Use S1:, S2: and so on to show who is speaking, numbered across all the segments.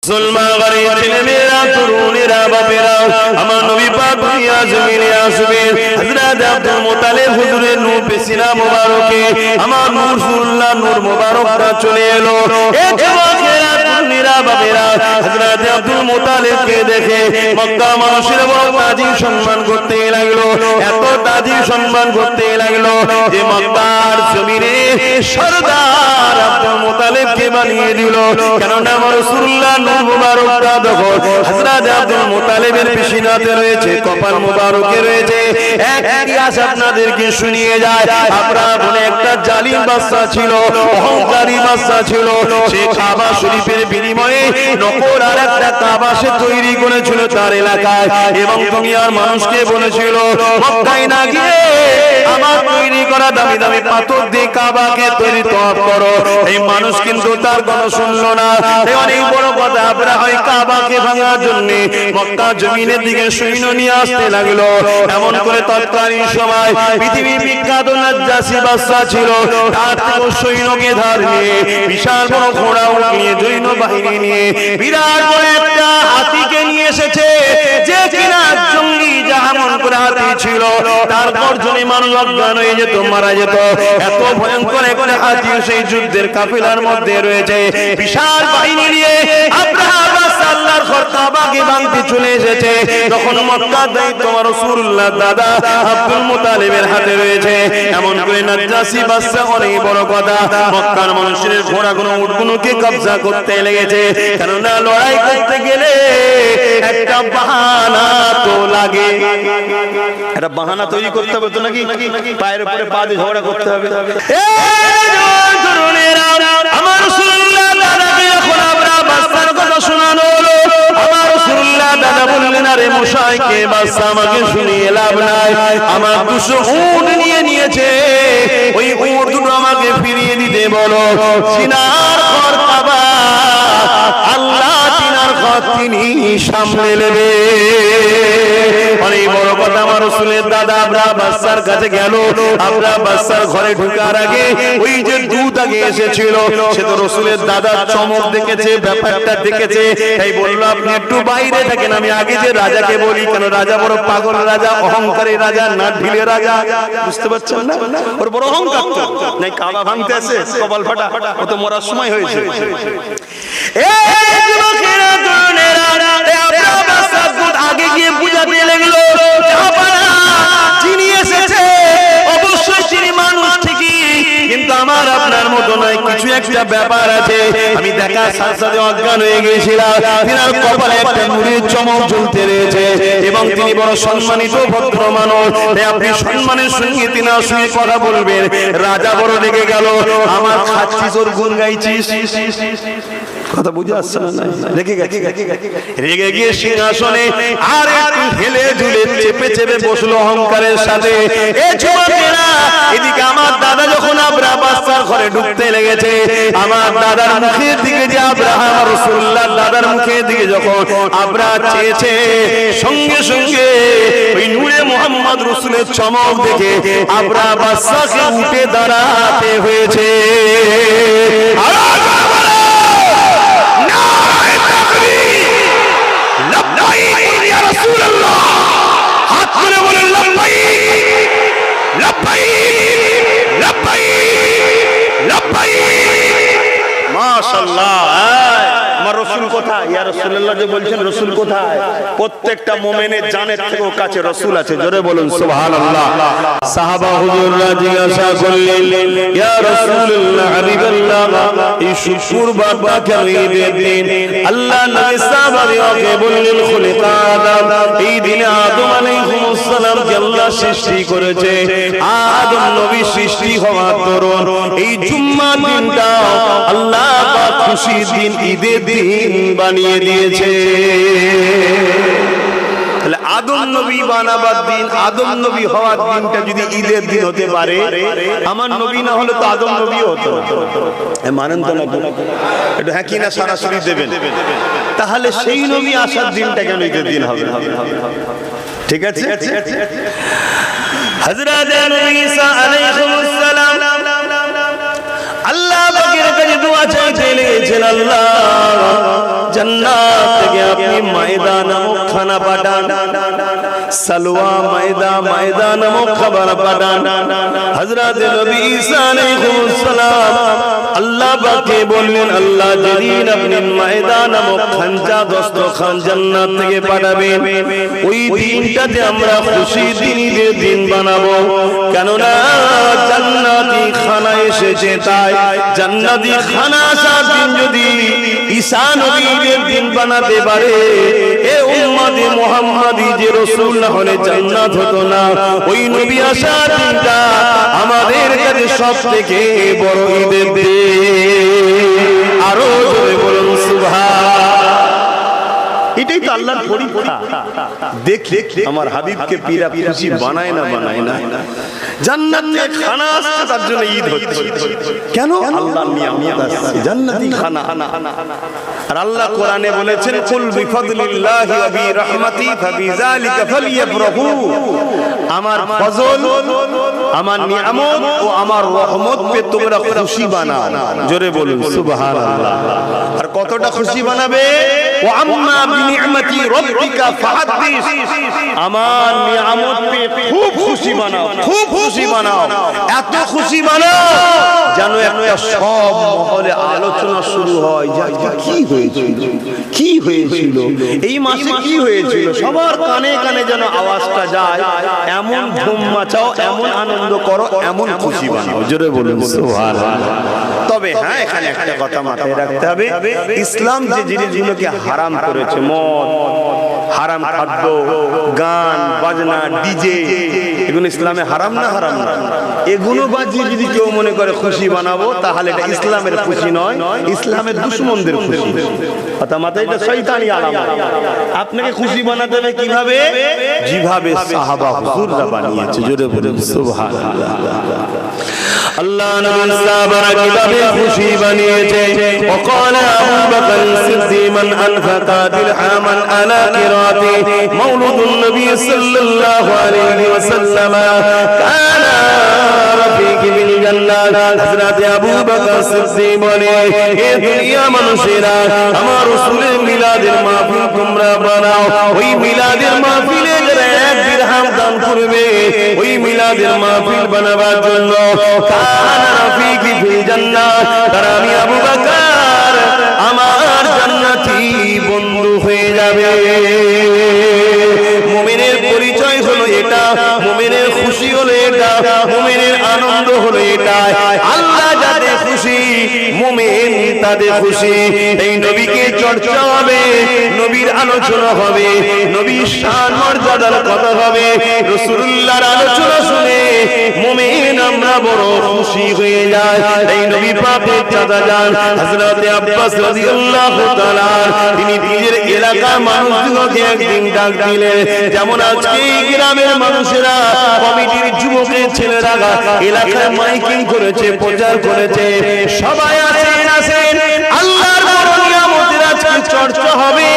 S1: মুসলমান ঘরের ছেলেমেয়েরা, তরুণেরা, বাপেরা, আমার নবী পাক দুনিয়া জমিনে আসবেন। হযরত আব্দুল মুত্তালিব হুজুরের নূর পেশিনা মোবারকে আমার নূরুল্লাহ নূর মোবারকটা চলে এলো। এ যুবকেরা, তরুণেরা, বাপেরা, হযরত আব্দুল মুত্তালিবকে দেখে মক্কা মানুষের বড় তাজিম সম্মান করতে লাগলো। এত তাজিম সম্মান করতে লাগলো যে মক্কার জমিনে সরদার আব্দুল মুত্তালিবকে বানিয়ে দিল। কেননা রাসূলুল্লাহ নূর মুবারকটা দেখো হযরত আব্দুল মুত্তালিবের পেশিনাতে রয়েছে, কপাল মুবারকে রয়েছে। এক ইতিহাস আপনাদেরকে শুনিয়ে যায়। আবরাহ বলে একটা জালিম বাদশা ছিল, অহংকারী বাদশা ছিল। সে কাবা শরীফের বিনিময়ে নকল আর একটা কাবা সে তৈরি করেছিল তার এলাকায়, এবং দুনিয়ার মানুষকে বলেছিল মক্কায় না গিয়ে আমার তৈরি করা দামি দামি পাথর দিয়ে কাবাকে তৈরি করো। এই মানুষ কিন্তু তার কথা শুনলো না। অনেক বড় কথা, আবরাহ ওই কাবাকে ভাঙার জন্য মক্কা জমিনের দিকে সৈন্য নিয়ে আসতে লাগলো। এমন করে তৎকালীন সময় পৃথিবীর বিখ্যাত নাজ্জাসী বাদশা ছিল, তার থেকে সৈন্যকে ধার নিয়ে বিশাল বড় ঘোড়া নিয়ে জৈন বাহিনী নিয়ে বিরাট বড় একটা হাতিকে নিয়ে এসেছে, যে কিনা জঙ্গি জাহামন করে হাতি ছিল। তারপর জনে মানুষ অজ্ঞান হয়ে যেত, মারা যেত। এত ভয়ঙ্কর একটা হাতি সেই যুদ্ধের কাফেলার মধ্যে রয়েছে। বিশাল বাহিনী নিয়ে আবরাহ আল্লাহর ঘর কাবাকে ভাঙতে চলে এসেছে। তখন মক্কার দায়িত্ব রাসূলুল্লাহ দাদা আব্দুল মুত্তালিবের হাতে রয়েছে। এমন করে নাজ্জাসী বাদশা, অনেক বড় কথা, মক্কার মানুষের ঘোড়াগুলো উটগুলোকে কবজা করতে লেগেছে। কেননা লড়াই করতে গেলে একটা বাহানা তো লাগে, একটা বাহানা তৈরি করতে হবে তো নাকি? পায়ের উপরে পা দিয়ে ঝগড়া করতে হবে। আমার রাসূলুল্লাহ দাদাকে যখন আবরাহ বাদশার কথা শোনানো হলো, আমার রাসূলুল্লাহ দাদা বললেন আরে মশাইকে বাদশা আমাকে শুনিয়ে লাভ নাই, আমার 200 উট নিয়ে নিয়েছে, ওই উট দুটো আমাকে ফিরিয়ে দিতে বলো। সিনার ঘর কাবা, আল্লাহ তিনার ঘর তিনি সামনে নেবে। অনেক বড় কথা, আমার রাসূলের দাদা আবরাহ বাদশার কাছে গেল। আবরাহ বাদশার ঘরে ঢোকার আগে ওই যে দূত আগে এসেছিল, সে তো রাসূলের দাদার চমক দেখেছে, ব্যাপারটা দেখেছে, তাই বলল আপনি একটু বাইরে থাকেন, আমি আগে যে রাজাকে বলি। কেন রাজা বড় পাগল রাজা, অহংকারী রাজা, না ঢিলে রাজা, বুঝতে পারছেন না? ওর বড় অহংকার তো নাই, কাবা ভাঙতে আসে কপাল ফাটা, ও তো মরার সময় হয়েছে। এই যুবকেরা, তরুণেরা, আবরাহ বাদশার দূত আগে গিয়ে বুঝাতে লাগলো, যিনি এসেছে অবশ্যই তিনি মানুষ ঠিকই, কিন্তু আমার আপনার মতো নয়, কিছু একটা ব্যাপার আছে। আমি দেখার সাথে সাথে অজ্ঞান হয়ে গিয়েছিলাম। তিনার কপালে একটা নূরের চমক জ্বলতে রয়েছে, এবং তিনি বড় সম্মানিত ভদ্র মানুষ। আপনি সম্মানের সঙ্গে তিনার সঙ্গে কথা বলবেন। রাজা বড় রেগে গেল, আমার খাচ্ছিস ওর গুণ গাইছিস, কথা বুঝে আসছে না? রেগে গিয়ে সিংহাসনে আর একটু হেলে ঝুলে চেপে চেপে বসলো অহংকারের সাথে। এদিকে আমার দাদা যখন আবরাহ বাদশার ঘরে ঢুকতে লেগেছে, আমার দাদার মুখের দিকে যে আবরাহ, রাসূলুল্লাহ দাদার মুখের দিকে যখন আবরাহ চেয়েছে, সঙ্গে সঙ্গে ওই নূরে মুহাম্মদ রাসূলের চমক দেখে আবরাহ বাদশাকে উঠে দাঁড়াতে হয়েছে। হাত করে বলেন লব্বাইক লব্বাইক লব্বাইক লব্বাইক। মাশাআল্লাহ। আমার রাসূল কোথায়? ইয়া রাসূলুল্লাহ যে বলছেন রাসূল কোথায়? প্রত্যেকটা মুমিনের জানের থেকেও কাছে রাসূল আছে। জোরে বলুন সুবহানাল্লাহ। সাহাবা হুজুররা জিজ্ঞাসা করলেন, ইয়া রাসূলুল্লাহ হাবিবাল্লাহ, এই শুক্রবার বা ঈদের দিন আল্লাহ নবী সাহাবাকে বললেন খুলিকা আদম, এই দিনে আদম আলাইহিস সালামকে আল্লাহ সৃষ্টি করেছে। আদম নবী সৃষ্টি হওয়ার দরুন এই জুম্মার দিনটা আল্লাহ পাক খুশির দিন, ঈদের দিন বানিয়ে দিয়েছে। তাহলে আদম নবী বানাবার দিন, আদম নবী হওয়ার দিনটা যদি ঈদের দিন হতে পারে, আমার নবী না হলে তো আদম নবী হতো না। মানেন তো না? একটু হ্যাঁ কি না সরাসরি দেবেন। তাহলে সেই নবী আসার দিনটা কেন ঈদের দিন হবে? ঠিক আছে। হযরত ঈসা আলাইহিস সালাম আল্লাহ পাকের কাছে দোয়া চাইতে লেগেছেন, আল্লাহ জান্নাত থেকে আপনি মায়দা নামক খানা পাঠান, সালওয়া মায়দা নামক খাবার পাঠান। হযরত নবী ঈসা আলাইহিস সালাম আল্লাহ পাককে বললেন, আল্লাহ যেদিন আপনি মায়দা নামক খানচা দস্তরখান জান্নাত থেকে পাঠাবেন, ওই দিনটাতে আমরা খুশি দিনের দিন বানাবো। কেননা জান্নাতি খানা এসেছে, তাই জান্নাতি খানা আসার দিন যদি ঈসা নবীর দিন বানাতে পারে, এ উম্মতে মুহাম্মাদি যে রাসূল না হলে জান্নাত হতো না। ওই নবী আসার দিনটা আমাদের কাছে সবথেকে বড় ঈদের দিন। আরো জোরে বলুন সুবহান। এটাই তো আল্লাহর পরীক্ষা। দেখ আমার হাবিবকে পীরা খুশি বানায় না জান্নাতে খানা আসছে, তার জন্য ঈদ হচ্ছে। কেন? আল্লাহর নিয়ামত আসছে, জান্নাতি খানা। আর আল্লাহ কোরআনে বলেছেন, কুল বিফাদলিল্লাহি ওয়া বিরাহমাতি ফাবিযালিকা ফালইফরাহু। আমার ফজল, আমার নিয়ামত ও আমার রহমত পে তোমরা খুশি বানাও। জোরে বলুন সুবহানাল্লাহ। আর কতটা খুশি বানাবে? ওয়া আম্মা বিনি'মাতি রাব্বিকা ফাহাদ্দিস। আমার নিয়ামত পে খুব খুশি বানাও, খুব খুশি বানাও, এত খুশি বানাও যেন একটা সব মহলে আলোচনা শুরু হয় যে কি হয়েছিল এই মাসে, কি হয়েছিল, সবার কানে কানে যেন আওয়াজটা যায়। এমন ধুম মাচাও, এমন আনন্দ করো, এমন খুশি বানাও। জোরে বলুন সুবহানাল্লাহ। তবে হ্যাঁ, এখানে একটা কথা মাথায় রাখতে হবে, ইসলাম যে জিনিসগুলোকে হারাম করেছে, মদ, হারাম খাদ্য, গান বাজনা, ডিজে, এগুলো ইসলামে হারাম না? হারাম না। এগুলো বাজিয়ে যদি কেউ মনে করে খুশি বানাবো, তাহলে এটা ইসলামের খুশি নয়, ইসলামের দুশমনদের খুশি। কথা মাথায়, এটা শয়তানি আলামত। আপনাকে খুশি বানাতে হবে কিভাবে? যেভাবে সাহাবা হুজুররা বানিয়েছে। জোরে বলুন সুবহানাল্লাহ। আল্লাহ নবী সাহাবারা কিভাবে খুশি বানিয়েছে। وقال أبو بكر الصديق من أنفق درهما على قراءة مولد النبي صلى الله عليه وسلم كان رفيقي في الجنة। হযরত আবু বকর সিদ্দিক বলে, হে দুনিয়া মানুষেরা, আমার রাসূলের মিলাদের মাহফিল তোমরা বানাও। ওই মিলাদের মাহফিলে যারা 1 দিরহাম দান করবে, ওই মিলাদের মাহফিল বানাবার জন্য কানা রফিকি ফিল জান্নাহ, তারা আমি আবু বকর আমার জান্নাতি বন্ধু হয়ে যাবে। মুমিনের পরিচয় হলো এটা, মুমিনের খুশি হলো এটা, মুমিনের আনন্দ হলো এটা। আল্লাহ যাতে খুশি, মুমিন তাদের খুশি। এই নবীকে চর্চা হবে, নবীর আলোচনা হবে, নবীর শান মর্যাদার কথা হবে, রাসূলুল্লাহর আলোচনা শুনে মুমিন আমরা বড় খুশি হয়ে যায়। এই নবী পাকের চাচা যান হযরত আব্বাস রাদিয়াল্লাহু তাআলা, তিনি নিজের এলাকার মানুষগুলোকে একদিন ডাক দিলেন। যেমন আজকে গ্রামের মানুষেরা, কমিটির যুবকের ছেলেরা এলাকায় মাইকিং করেছে, প্রচার করেছে, সবাই আসেন আল্লাহর বড় নিয়ামতের আজকে চর্চা হবে।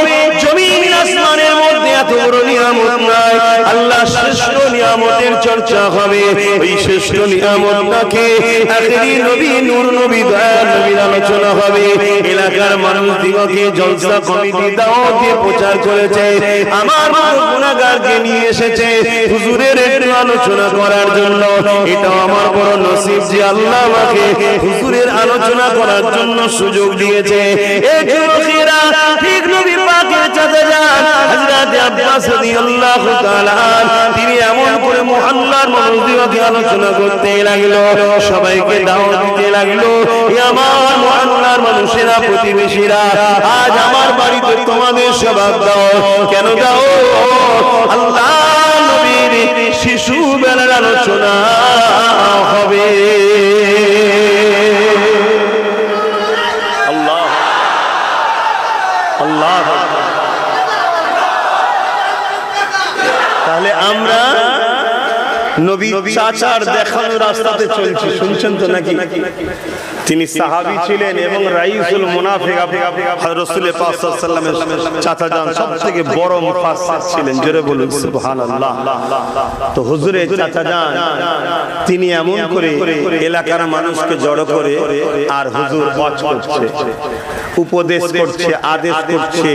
S1: জমিন আসমানের মধ্যে এত বড় নিয়ামত নাই, আল্লাহ শ্রেষ্ঠ নিয়ামতের চর্চা হবে। ওই শ্রেষ্ঠ নিয়ামতটাকে আখেরি নবী, নূর নবী, দয়ার নবীর আলোচনা হবে। এলাকার মানুষদিগকে জলসা কমিটি দাওয়াত দিয়ে প্রচার করেছে। আমার গুনাহগারকে নিয়ে এসেছে হুজুরের একটু আলোচনা করার জন্য। এটা আমার বড় নসিব যে আল্লাহ আমাকে হুজুরের আলোচনা করার জন্য সুযোগ দিয়েছে। এই যুবকেরা ঠিক নবী পাকের চাচা যান হযরত আব্বাস রাদিয়াল্লাহু তাআলা, তিনি এমন করে মহল্লার মানুষদিগকে আলোচনা করতে লাগলো, সবাইকে দাওয়াত দিতে লাগলো। আমার মহল্লার মানুষেরা, প্রতিবেশীরা, আজ আমার বাড়িতে তোমাদের সবাব দাও। কেন দাও? আল্লাহ নবীর শিশু বেলার আলোচনা হবে। আল্লাহ আল্লাহ। তাহলে আমরা নবী চাচার দেখানো রাস্তাতে চলছি, শুনছেন তো নাকি? তিনি সাহাবী ছিলেন এবং রাইসুল মুনাফিক হযরত রাসূল পাক সাল্লাল্লাহু আলাইহি ওয়াসাল্লামের চাচাজান সবথেকে বড় মুফাসসির ছিলেন। জোরে বলুন সুবহানাল্লাহ। তো হুজুরের চাচাজান তিনি এমন করে এলাকার মানুষকে জড়ো করে আর হুজুর ওয়াজ করছে, উপদেশ করছে, আদেশ করছে।